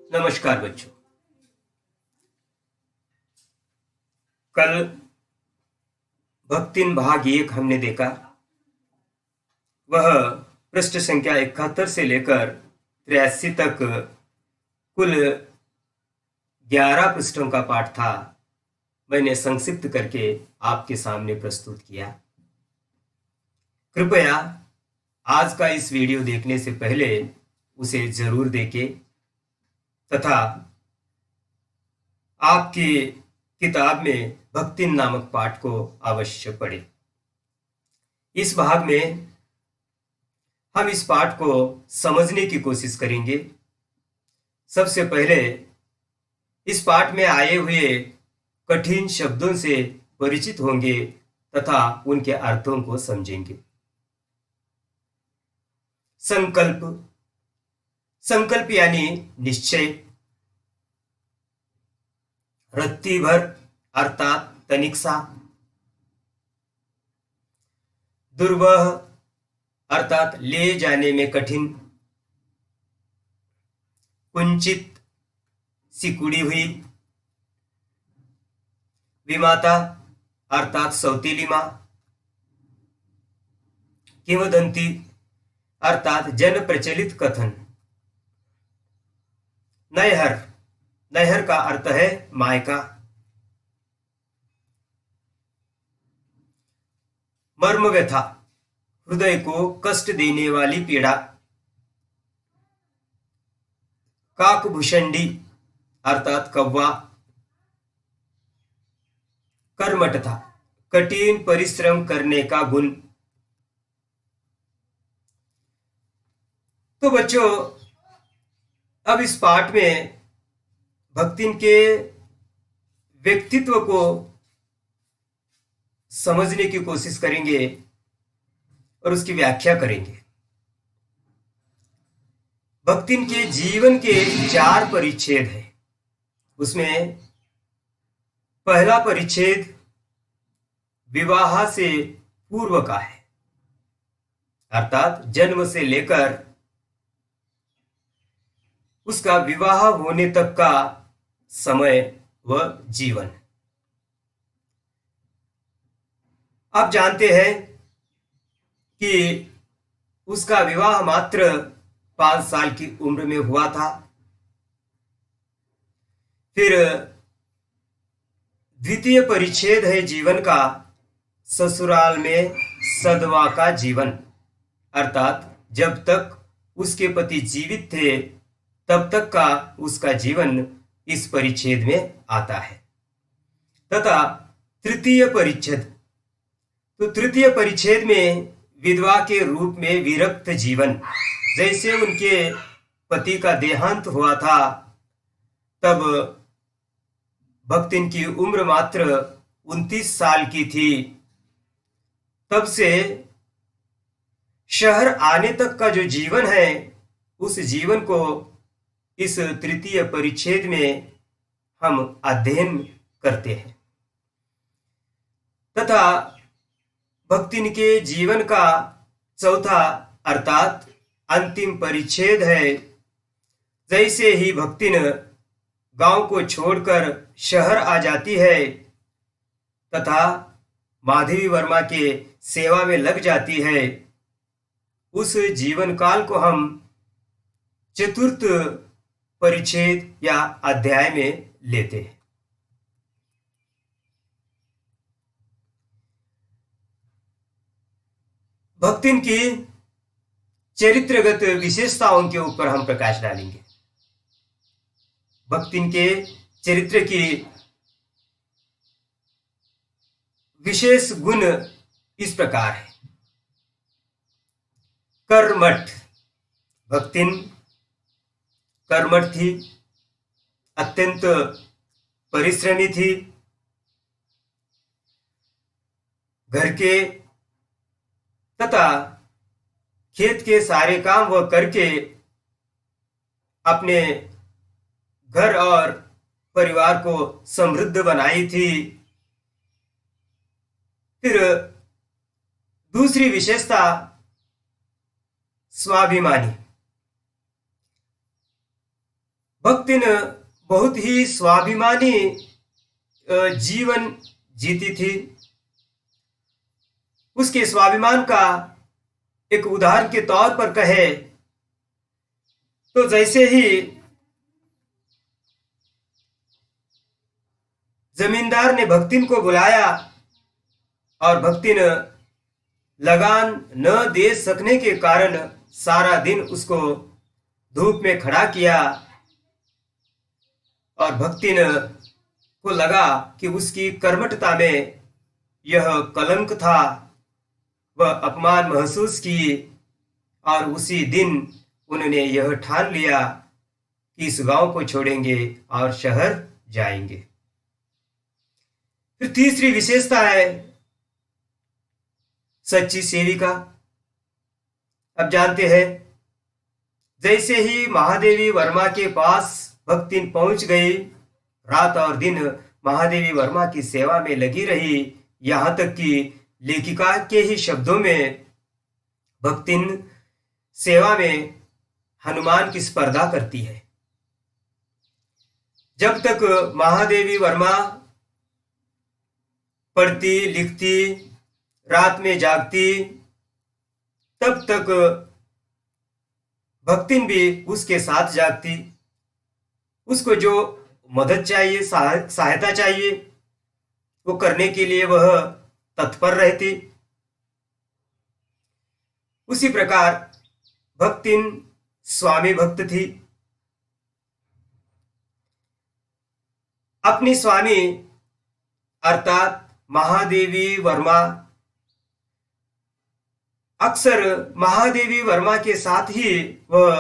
नमस्कार बच्चों। कल भक्तिन भाग 1 हमने देखा। वह पृष्ठ संख्या 71 से लेकर 83 तक कुल 11 पृष्ठों का पाठ था। मैंने संक्षिप्त करके आपके सामने प्रस्तुत किया। कृपया आज का इस वीडियो देखने से पहले उसे जरूर देखें तथा आपकी किताब में भक्तिन नामक पाठ को अवश्य पढ़ें। इस भाग में हम इस पाठ को समझने की कोशिश करेंगे। सबसे पहले इस पाठ में आए हुए कठिन शब्दों से परिचित होंगे तथा उनके अर्थों को समझेंगे। संकल्प। संकल्प यानी निश्चय। रत्ती भर अर्थात तनिक सा। दुर्वह अर्थात ले जाने में कठिन। कुंचित सिकुड़ी हुई। विमाता अर्थात सौतीली मां। किंवदंती अर्थात जन प्रचलित कथन। नैहर। नैहर का अर्थ है मायका। मर्म व्यथा हृदय को कष्ट देने वाली पीड़ा। काकभूषणी अर्थात कौवा। कर्मठता कठिन परिश्रम करने का गुण। तो बच्चों, अब इस पाठ में भक्तिन के व्यक्तित्व को समझने की कोशिश करेंगे और उसकी व्याख्या करेंगे। भक्तिन के जीवन के 4 परिच्छेद हैं। उसमें पहला परिच्छेद विवाह से पूर्व का है, अर्थात जन्म से लेकर उसका विवाह होने तक का समय व जीवन। आप जानते हैं कि उसका विवाह मात्र 5 साल की उम्र में हुआ था। फिर द्वितीय परिच्छेद है जीवन का ससुराल में सदवा का जीवन, अर्थात जब तक उसके पति जीवित थे तब तक का उसका जीवन इस परिच्छेद में आता है। तथा तृतीय परिच्छेद, तो तृतीय परिच्छेद में विधवा के रूप में विरक्त जीवन। जैसे उनके पति का देहांत हुआ था तब भक्तिन की उम्र मात्र 29 साल की थी। तब से शहर आने तक का जो जीवन है उस जीवन को इस तृतीय परिच्छेद में हम अध्ययन करते हैं। तथा भक्तिन के जीवन का चौथा अर्थात अंतिम परिच्छेद है। जैसे ही भक्तिन गांव को छोड़कर शहर आ जाती है तथा माधवी वर्मा के सेवा में लग जाती है, उस जीवन काल को हम चतुर्थ परिच्छेद या अध्याय में लेते हैं। भक्तिन की चरित्रगत विशेषताओं के ऊपर हम प्रकाश डालेंगे। भक्तिन के चरित्र की विशेष गुण इस प्रकार है। कर्मठ। भक्तिन कर्मठ थी, अत्यंत परिश्रमी थी। घर के तथा खेत के सारे काम वह करके अपने घर और परिवार को समृद्ध बनाई थी। फिर दूसरी विशेषता स्वाभिमानी। भक्ति ने बहुत ही स्वाभिमानी जीवन जीती थी। उसके स्वाभिमान का एक उदाहरण के तौर पर कहे तो जैसे ही जमींदार ने भक्तिन को बुलाया और भक्तिन लगान न दे सकने के कारण सारा दिन उसको धूप में खड़ा किया और भक्तिन को लगा कि उसकी कर्मठता में यह कलंक था। वह अपमान महसूस की और उसी दिन उन्होंने यह ठान लिया कि इस गांव को छोड़ेंगे और शहर जाएंगे। फिर तीसरी विशेषता है सच्ची सेविका। अब जानते हैं जैसे ही महादेवी वर्मा के पास भक्तिन पहुंच गई, रात और दिन महादेवी वर्मा की सेवा में लगी रही। यहां तक कि लेखिका के ही शब्दों में भक्तिन सेवा में हनुमान की स्पर्धा करती है। जब तक महादेवी वर्मा पढ़ती लिखती रात में जागती तब तक भक्तिन भी उसके साथ जागती। उसको जो मदद चाहिए सहायता चाहिए वो करने के लिए वह तत्पर रहती। उसी प्रकार भक्तिन स्वामी भक्त थी। अपनी स्वामी अर्थात महादेवी वर्मा अक्सर महादेवी वर्मा के साथ ही वह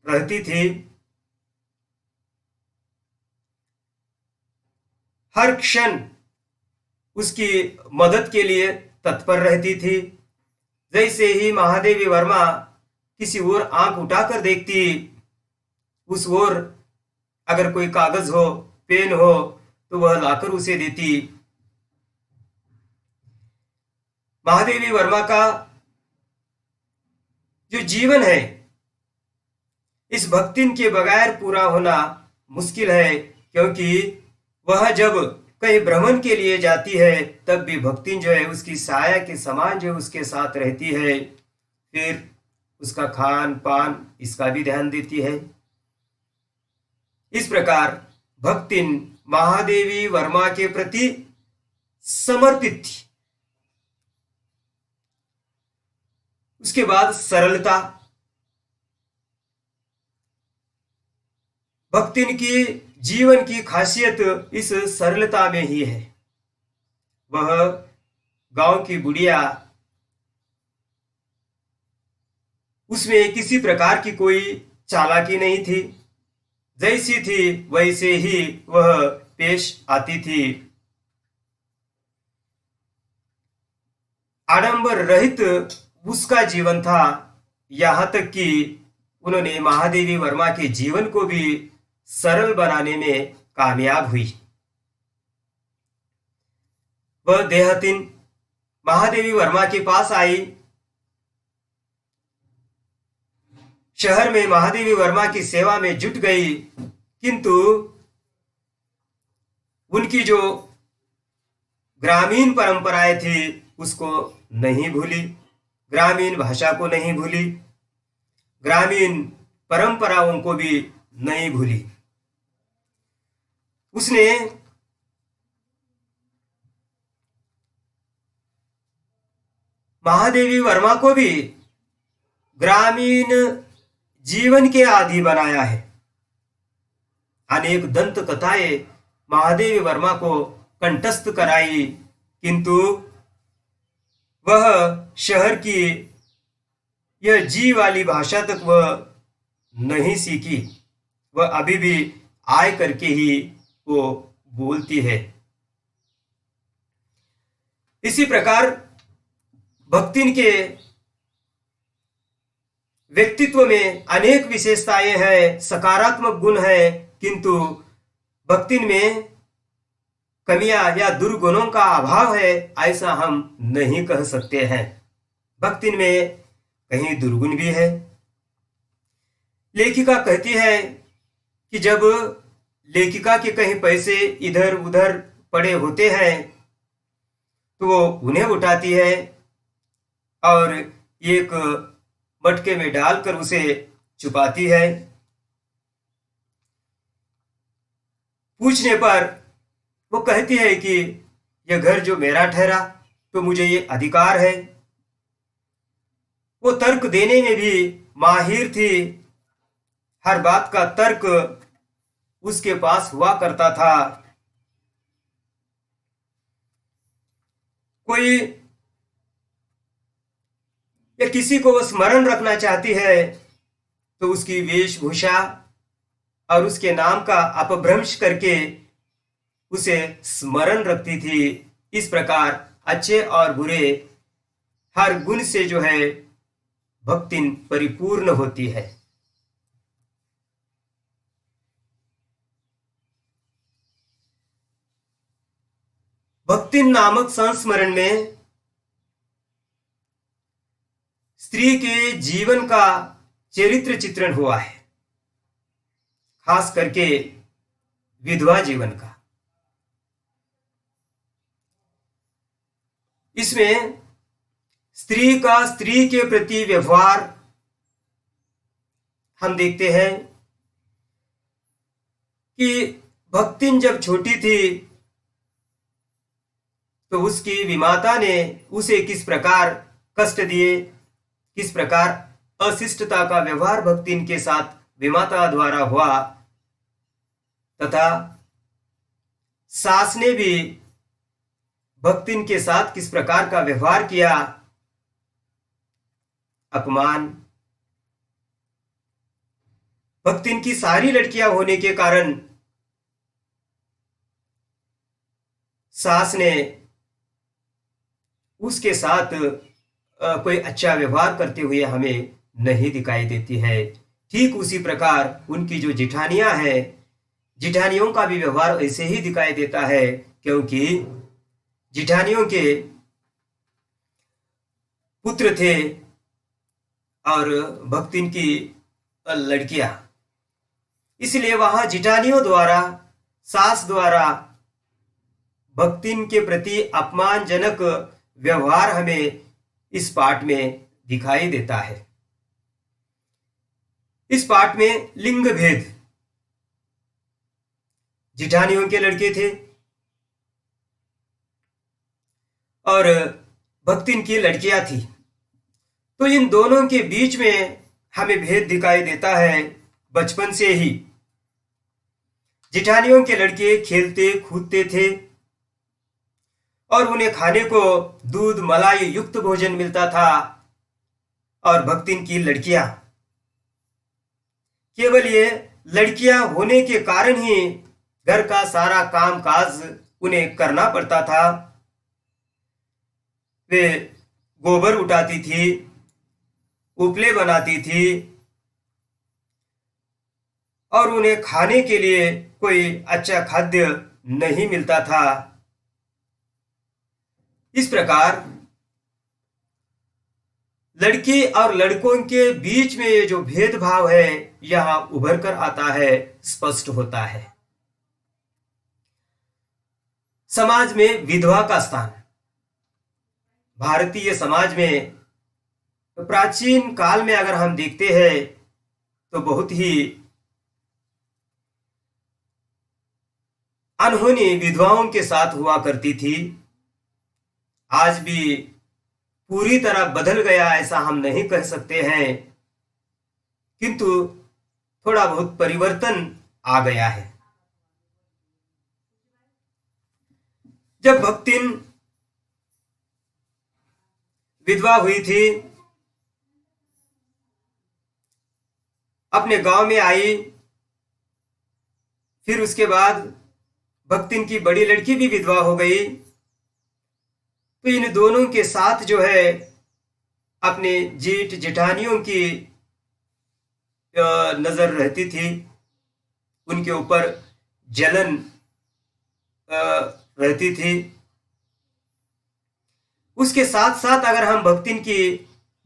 रहती थी। हर क्षण उसकी मदद के लिए तत्पर रहती थी। जैसे ही महादेवी वर्मा किसी ओर आंख उठाकर देखती, उस ओर अगर कोई कागज हो पेन हो तो वह लाकर उसे देती। महादेवी वर्मा का जो जीवन है इस भक्तिन के बगैर पूरा होना मुश्किल है, क्योंकि वह जब कहीं भ्रमण के लिए जाती है तब भी भक्तिन जो है उसकी साया के समान जो उसके साथ रहती है। फिर उसका खान पान इसका भी ध्यान देती है। इस प्रकार भक्तिन महादेवी वर्मा के प्रति समर्पित थी। उसके बाद सरलता। भक्तिन की जीवन की खासियत इस सरलता में ही है। वह गांव की बुढ़िया, उसमें किसी प्रकार की कोई चालाकी नहीं थी। जैसी थी वैसे ही वह पेश आती थी। आडंबर रहित उसका जीवन था। यहां तक कि उन्होंने महादेवी वर्मा के जीवन को भी सरल बनाने में कामयाब हुई। वह देहतिन महादेवी वर्मा के पास आई। शहर में महादेवी वर्मा की सेवा में जुट गई, किंतु उनकी जो ग्रामीण परंपराएं थी उसको नहीं भूली, ग्रामीण भाषा को नहीं भूली, ग्रामीण परंपराओं को भी नहीं भूली। उसने महादेवी वर्मा को भी ग्रामीण जीवन के आदी बनाया है। अनेक दंत कथाएं महादेवी वर्मा को कंठस्थ कराई, किंतु वह शहर की यह जी वाली भाषा तक वह नहीं सीखी। वह अभी भी आय करके ही वो बोलती है। इसी प्रकार भक्तिन के व्यक्तित्व में अनेक विशेषताएं हैं, सकारात्मक गुण है, किंतु भक्तिन में कमियां या दुर्गुणों का अभाव है ऐसा हम नहीं कह सकते हैं। भक्तिन में कहीं दुर्गुण भी है। लेखिका कहती है कि जब लेखिका के कहीं पैसे इधर उधर पड़े होते हैं तो वो उन्हें उठाती है और एक मटके में डालकर उसे छुपाती है। पूछने पर वो कहती है कि यह घर जो मेरा ठहरा तो मुझे ये अधिकार है। वो तर्क देने में भी माहिर थी, हर बात का तर्क उसके पास हुआ करता था। कोई या किसी को वो स्मरण रखना चाहती है तो उसकी वेशभूषा और उसके नाम का अपभ्रंश करके उसे स्मरण रखती थी। इस प्रकार अच्छे और बुरे हर गुण से जो है भक्तिन परिपूर्ण होती है। भक्तिन नामक संस्मरण में स्त्री के जीवन का चरित्र चित्रण हुआ है, खास करके विधवा जीवन का। इसमें स्त्री का स्त्री के प्रति व्यवहार हम देखते हैं कि भक्तिन जब छोटी थी तो उसकी विमाता ने उसे किस प्रकार कष्ट दिए, किस प्रकार अशिष्टता का व्यवहार भक्तिन के साथ विमाता द्वारा हुआ, तथा सास ने भी भक्तिन के साथ किस प्रकार का व्यवहार किया, अपमान। भक्तिन की सारी लड़कियां होने के कारण सास ने उसके साथ कोई अच्छा व्यवहार करते हुए हमें नहीं दिखाई देती है। ठीक उसी प्रकार उनकी जो जिठानियां हैं, जिठानियों का भी व्यवहार ऐसे ही दिखाई देता है, क्योंकि जिठानियों के पुत्र थे और भक्तिन की लड़कियां, इसलिए वहां जिठानियों द्वारा, सास द्वारा भक्तिन के प्रति अपमानजनक व्यवहार हमें इस पाठ में दिखाई देता है। इस पाठ में लिंग भेद, जिठानियों के लड़के थे और भक्तिन की लड़कियां थी, तो इन दोनों के बीच में हमें भेद दिखाई देता है बचपन से ही। जिठानियों के लड़के खेलते कूदते थे और उन्हें खाने को दूध मलाई युक्त भोजन मिलता था, और भक्तिन की लड़कियां, केवल ये लड़कियां होने के कारण ही घर का सारा काम काज उन्हें करना पड़ता था। वे गोबर उठाती थी, उपले बनाती थी और उन्हें खाने के लिए कोई अच्छा खाद्य नहीं मिलता था। इस प्रकार लड़की और लड़कों के बीच में ये जो भेदभाव है यहां उभर कर आता है, स्पष्ट होता है। समाज में विधवा का स्थान, भारतीय समाज में प्राचीन काल में अगर हम देखते हैं तो बहुत ही अनहोनी विधवाओं के साथ हुआ करती थी। आज भी पूरी तरह बदल गया ऐसा हम नहीं कह सकते हैं, किंतु थोड़ा बहुत परिवर्तन आ गया है। जब भक्तिन विधवा हुई थी, अपने गांव में आई, फिर उसके बाद भक्तिन की बड़ी लड़की भी विधवा हो गई, तो इन दोनों के साथ जो है अपने जेठ जेठानियों की नजर रहती थी, उनके ऊपर जलन रहती थी। उसके साथ साथ अगर हम भक्तिन की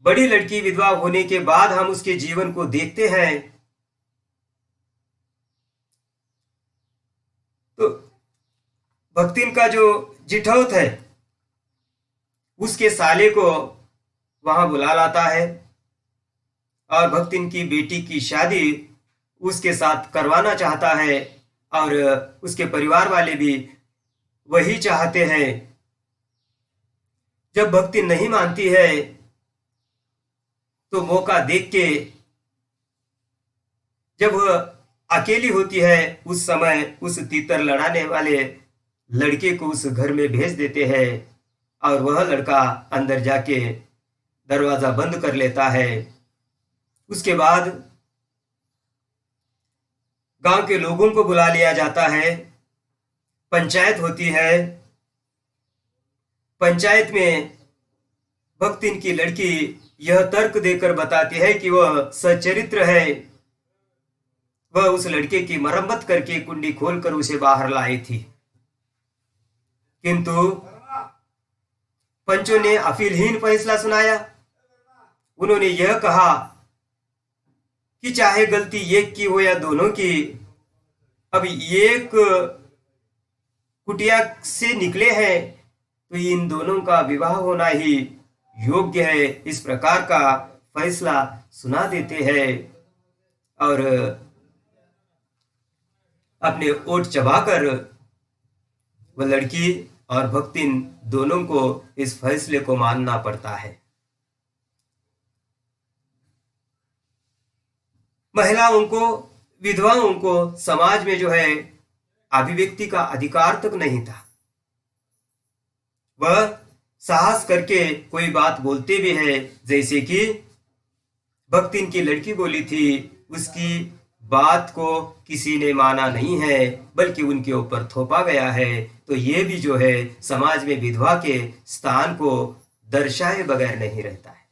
बड़ी लड़की विधवा होने के बाद हम उसके जीवन को देखते हैं भक्तिन का जो जिठौत है उसके साले को वहां बुला लाता है और भक्तिन की बेटी की शादी उसके साथ करवाना चाहता है और उसके परिवार वाले भी वही चाहते हैं। जब भक्ति नहीं मानती है तो मौका देख के जब वह अकेली होती है उस समय उस तीतर लड़ाने वाले लड़के को उस घर में भेज देते हैं और वह लड़का अंदर जाके दरवाजा बंद कर लेता है। उसके बाद गांव के लोगों को बुला लिया जाता है, पंचायत होती है। पंचायत में भक्तिन की लड़की यह तर्क देकर बताती है कि वह सच्चरित्र है, वह उस लड़के की मरम्मत करके कुंडी खोलकर उसे बाहर लाई थी। किंतु पंचों ने अपीलहीन फैसला सुनाया। उन्होंने यह कहा कि चाहे गलती एक की हो या दोनों की, अब एक कुटिया से निकले हैं तो इन दोनों का विवाह होना ही योग्य है। इस प्रकार का फैसला सुना देते हैं और अपने ओठ चबाकर वह लड़की और भक्तिन दोनों को इस फैसले को मानना पड़ता है। महिलाओं को, विधवाओं को समाज में जो है अभिव्यक्ति का अधिकार तक नहीं था। वह साहस करके कोई बात बोलते भी है, जैसे कि भक्तिन की लड़की बोली थी, उसकी बात को किसी ने माना नहीं है बल्कि उनके ऊपर थोपा गया है। तो ये भी जो है समाज में विधवा के स्थान को दर्शाए बगैर नहीं रहता है।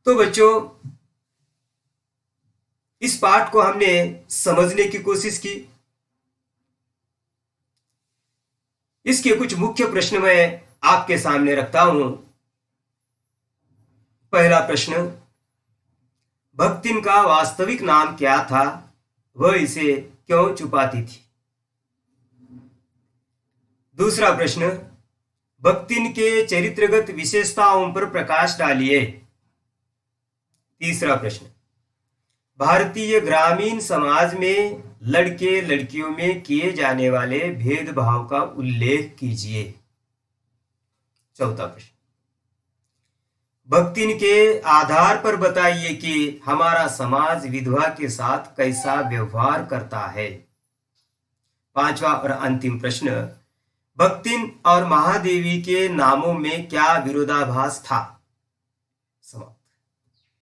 तो बच्चों, इस पाठ को हमने समझने की कोशिश की। इसके कुछ मुख्य प्रश्न मैं आपके सामने रखता हूं। पहला प्रश्न, भक्तिन का वास्तविक नाम क्या था? वह इसे क्यों छुपाती थी? दूसरा प्रश्न, भक्तिन के चरित्रगत विशेषताओं पर प्रकाश डालिए। तीसरा प्रश्न, भारतीय ग्रामीण समाज में लड़के लड़कियों में किए जाने वाले भेदभाव का उल्लेख कीजिए। चौथा प्रश्न, भक्तिन के आधार पर बताइए कि हमारा समाज विधवा के साथ कैसा व्यवहार करता है। पांचवा और अंतिम प्रश्न, भक्तिन और महादेवी के नामों में क्या विरोधाभास था? समाप्त।